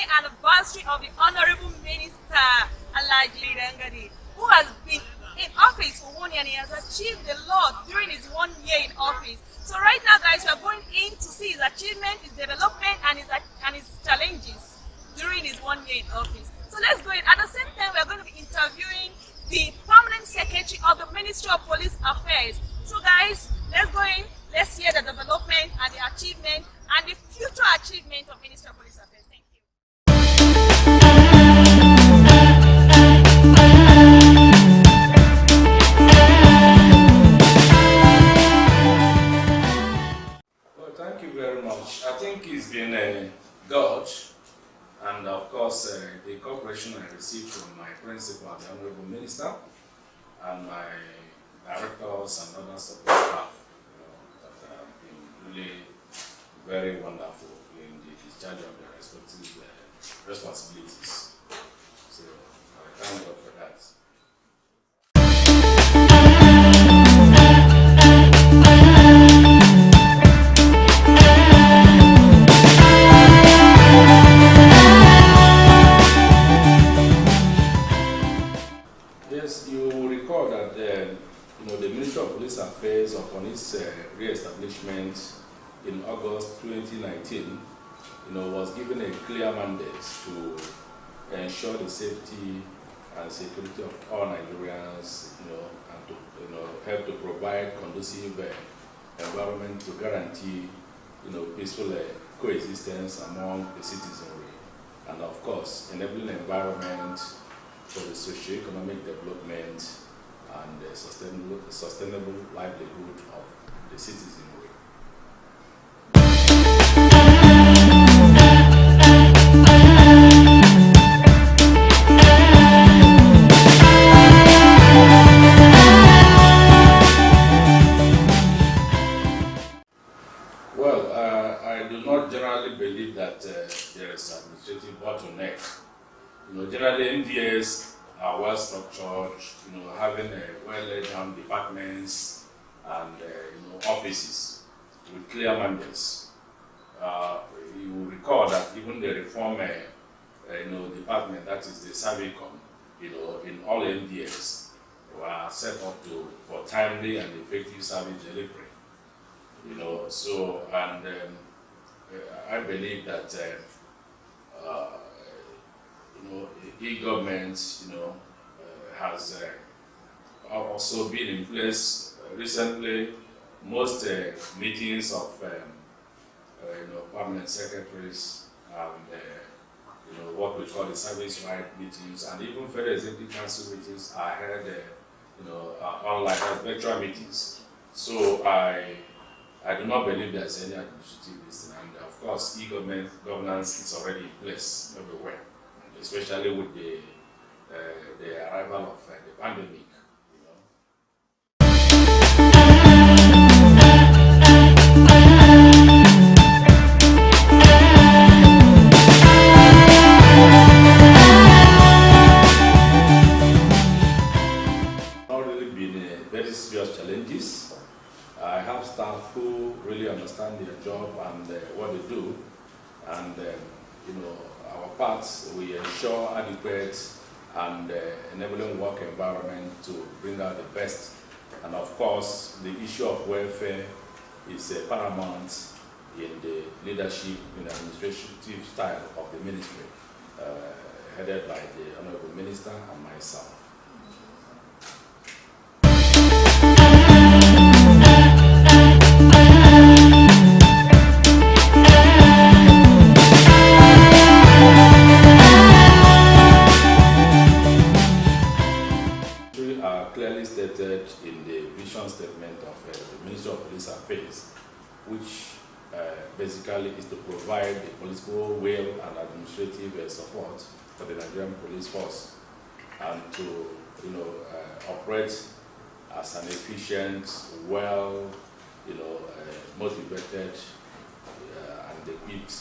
marking anniversary of the Honorable Minister Alhaji Mbaeri, who has been in office for 1 year and he has achieved a lot during his 1 year in office. So right now, guys, we are going in to see his achievement, his development, and his challenges during his 1 year in office. So let's go in. At the same time, we are going to be interviewing the permanent secretary of the Ministry of Police Affairs. So guys, let's go in. Let's hear the development and the achievement and the future achievement of Ministry of Police Affairs. Thank you. Well, thank you very much. I think it's been good, and of course the cooperation I received from my principal, the Honorable Minister, and my directors and other support staff that have been really very wonderful in the discharge of their respective responsibilities. So I thank God for that. Yes, you will recall that the Ministry of Police Affairs, upon its re-establishment in August 2019, was given a clear mandate to ensure the safety and security of all Nigerians, and to help to provide conducive environment to guarantee, peaceful coexistence among the citizenry, and of course, enabling environment for the socio-economic development and the sustainable livelihood of the citizenry. Well, I do not generally believe that there is administrative bottleneck. Generally MDAs are well structured, having well laid down departments and offices with clear mandates. You will recall that even the reform department, that is the Servicom, in all MDAs were set up for timely and effective service delivery. I believe that e-government, has also been in place recently. Most meetings of permanent secretaries and what we call the service right meetings, and even Federal Executive Council meetings are held online as virtual meetings. So I do not believe there's any administrative list, and of course e-government governance is already in place everywhere, especially with the arrival of the pandemic. Not really been very serious challenges. I have staff who really understand their job and what they do, and our parts, we ensure adequate and enabling work environment to bring out the best. And of course, the issue of welfare is paramount in the leadership, in the administrative style of the ministry, headed by the Honorable Minister and myself. Clearly stated in the vision statement of the Ministry of Police Affairs, which basically is to provide the political will and administrative support for the Nigerian police force, and to operate as an efficient, well, motivated and equipped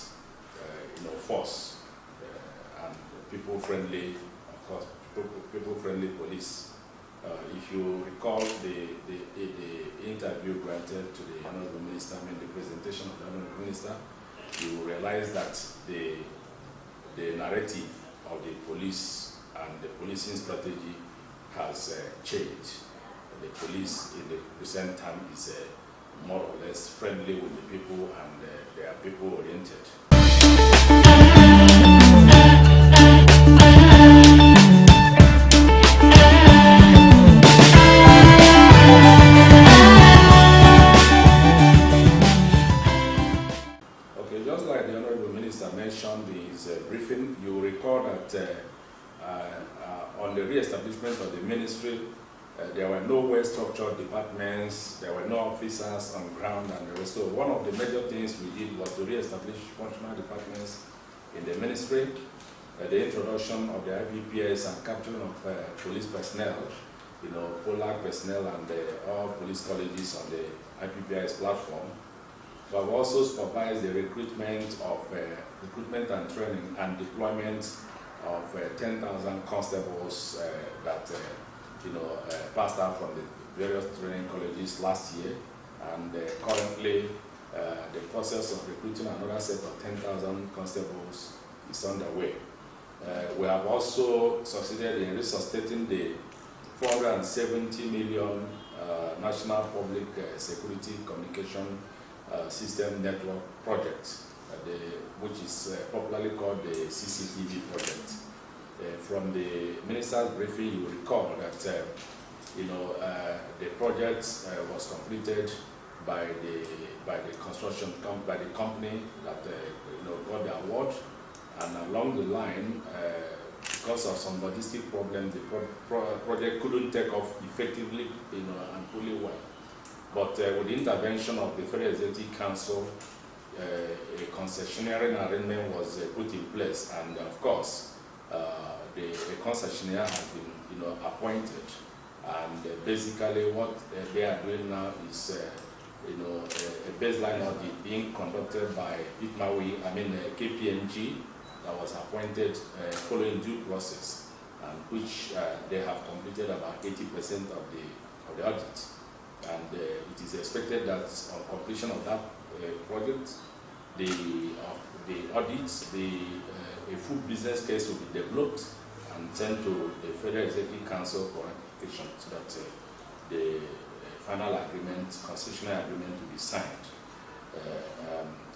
force, and people-friendly, of course, people-friendly police. If you recall the interview granted to the Honorable Minister, the presentation of the Honorable Minister, you will realize that the the narrative of the police and the policing strategy has changed. The police in the recent time is more or less friendly with the people, and they are people oriented. Okay, just like the Honorable Minister mentioned in his briefing, you will recall that on the re-establishment of the ministry, there were no well-structured departments, there were no officers on ground, and the rest. So one of the major things we did was to re-establish functional departments in the ministry, the introduction of the IPPS and capturing of police personnel, PUBUC personnel and all police colleges on the IPPS platform. We have also supervised the recruitment and training and deployment of 10,000 constables that passed out from the various training colleges last year, and currently the process of recruiting another set of 10,000 constables is underway. We have also succeeded in resuscitating the 470 million National Public Security Communication System Network project, which is popularly called the CCTV project. From the minister's briefing, you will recall that the project was completed by the company that got the award, and along the line, because of some logistic problems, the project couldn't take off effectively, and fully well. But with the intervention of the Federal Executive Council, a concessionary arrangement was put in place, and of course, the concessionaire has been appointed, and basically what they are doing now is a baseline audit being conducted by KPMG that was appointed following due process, and which they have completed about 80% of the audit. And it is expected that on completion of that project, the audits, a full business case will be developed and sent to the Federal Executive Council for ratification, so that the final agreement, concessionary agreement, will be signed.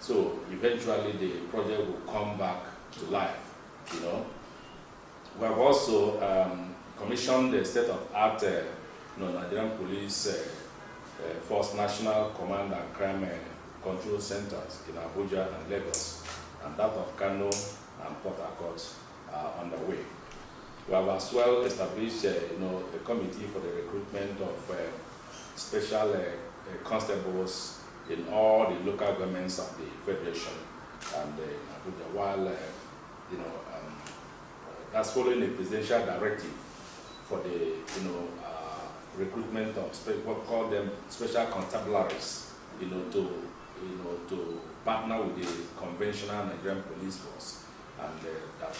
So eventually the project will come back to life. We have also commissioned the state-of-art Nigerian Police Force National Command and Crime Control Centers in Abuja and Lagos, and that of Kano and Port Harcourt are underway. We have as well established a committee for the recruitment of special constables in all the local governments of the Federation and Abuja, while that's following a presidential directive for the recruitment of what call them special constabularies, to partner with the conventional Nigerian police force, and that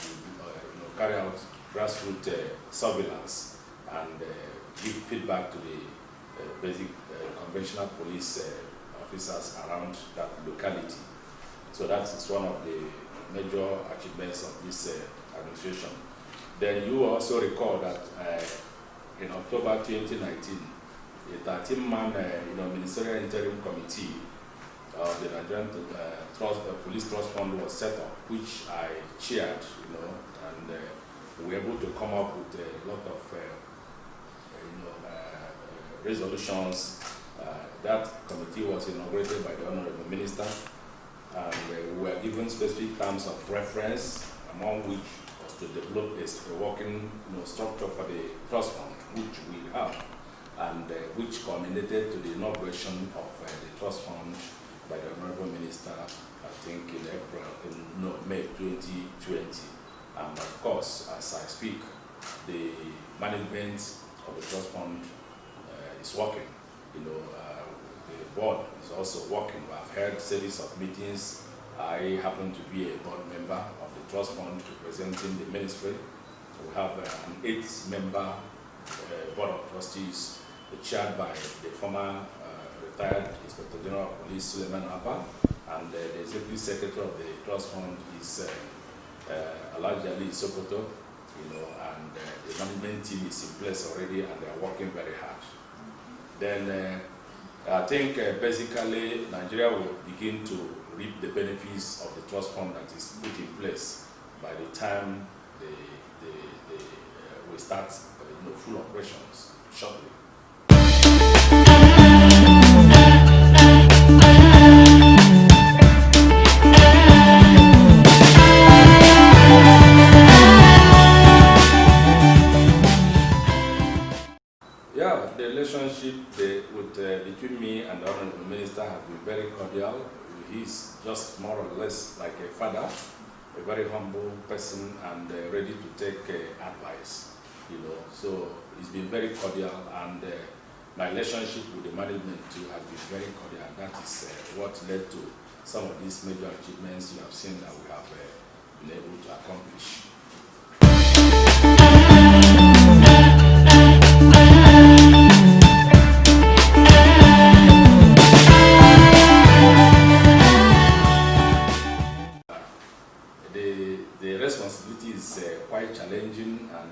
will carry out grassroots surveillance and give feedback to the basic conventional police officers around that locality. So that is one of the major achievements of this administration. Then you also recall that in October 2019, a 13-man ministerial interim committee of the Nigerian Police Trust Fund was set up, which I chaired, and we were able to come up with a lot of resolutions. That committee was inaugurated by the Honorable Minister, and we were given specific terms of reference, among which was to develop a working structure for the trust fund, which we have, and which culminated to the inauguration of the trust fund by the Honorable Minister, I think in May 2020. And of course, as I speak, the management of the trust fund is working. The board is also working. We have held series of meetings. I happen to be a board member of the trust fund representing the ministry. We have an 8-member board of trustees chaired by the former retired Inspector General of Police Suleiman Abba, and the executive secretary of the trust fund is Allegedly Sokoto, and the management team is in place already and they are working very hard. Then I think basically Nigeria will begin to reap the benefits of the trust fund that is put in place by the time we start full operations shortly. Yeah, the relationship between me and the Honorable Minister has been very cordial. He's just more or less like a father, a very humble person and ready to take advice, So it's been very cordial, and my relationship with the management too has been very cordial. And that is what led to some of these major achievements you have seen that we have been able to accomplish. The responsibility is quite challenging and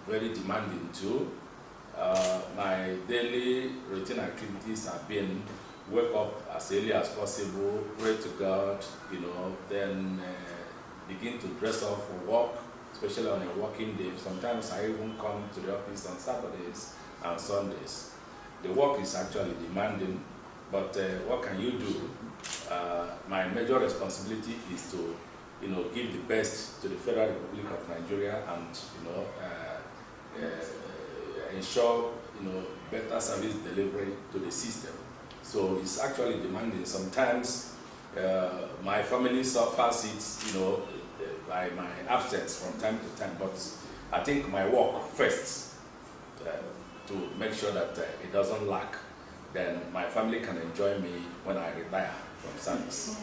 very demanding too. My daily routine activities have been wake up as early as possible, pray to God, then begin to dress up for work, especially on a working day. Sometimes I even come to the office on Saturdays and Sundays. The work is actually demanding, but what can you do? My major responsibility is to, give the best to the Federal Republic of Nigeria and, ensure, better service delivery to the system. So it's actually demanding. Sometimes my family suffers it, by my absence from time to time. But I think my work first to make sure that it doesn't lack. Then my family can enjoy me when I retire from service.